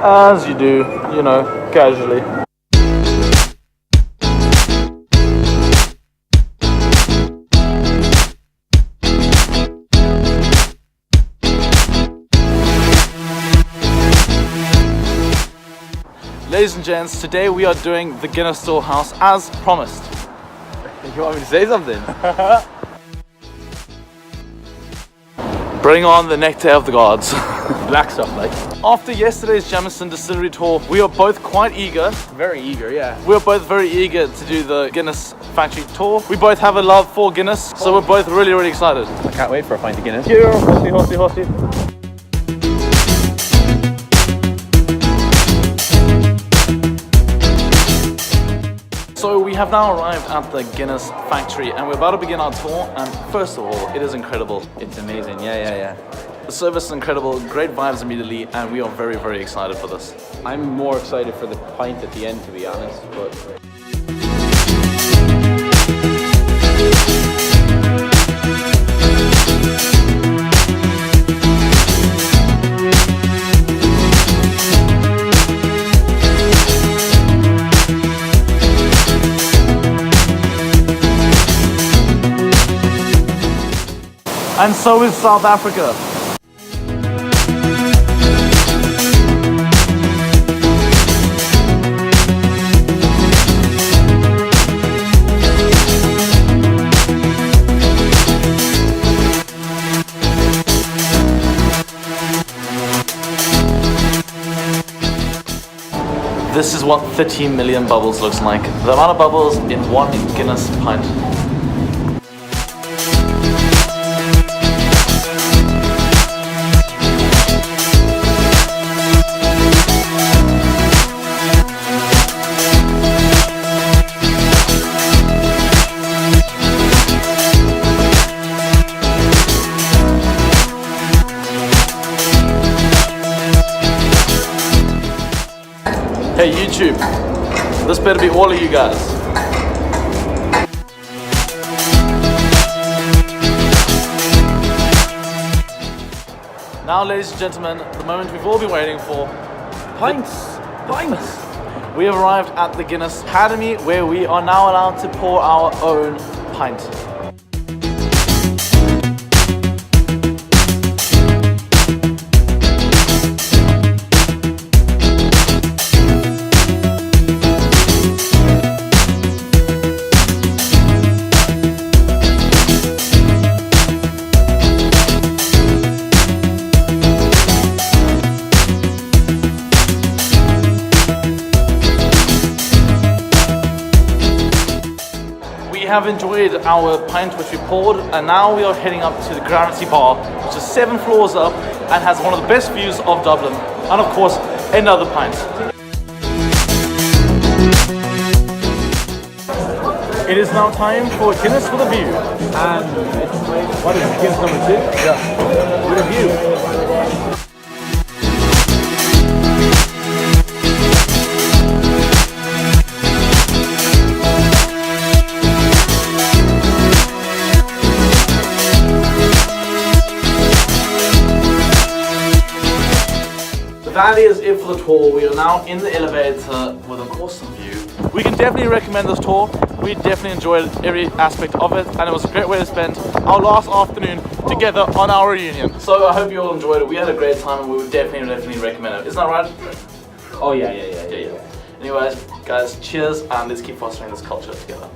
As you do, you know, casually. Ladies and gents, today we are doing the Guinness Storehouse as promised. You want me to say something? Bring on the nectar of the gods. Black stuff, like. After yesterday's Jameson distillery tour, we are both quite eager. Very eager, yeah. We're both very eager to do the Guinness factory tour. We both have a love for Guinness, so we're both really excited. I can't wait for a pint of Guinness. Here, horsey. So we have now arrived at the Guinness factory and we're about to begin our tour, and first of all, it is incredible. It's amazing, yeah. The service is incredible, great vibes immediately, and we are very excited for this. I'm more excited for the pint at the end, to be honest, but... And so is South Africa. This is what 13 million bubbles looks like. The amount of bubbles in one Guinness pint. Hey YouTube, this better be all of you guys. Now ladies and gentlemen, the moment we've all been waiting for. Pints! We have arrived at the Guinness Academy where we are now allowed to pour our own pint. We have enjoyed our pint which we poured, and now we are heading up to the Gravity Bar, which is 7 floors up and has one of the best views of Dublin, and of course another pint. It is now time for Guinness with a View. And what is Guinness number 2? Yeah. With a view. That is it for the tour. We are now in the elevator with an awesome view. We can definitely recommend this tour. We definitely enjoyed every aspect of it, and it was a great way to spend our last afternoon together on our reunion. So I hope you all enjoyed it. We had a great time and we would definitely recommend it. Isn't that right? Oh yeah. Anyways, guys, cheers, and let's keep fostering this culture together.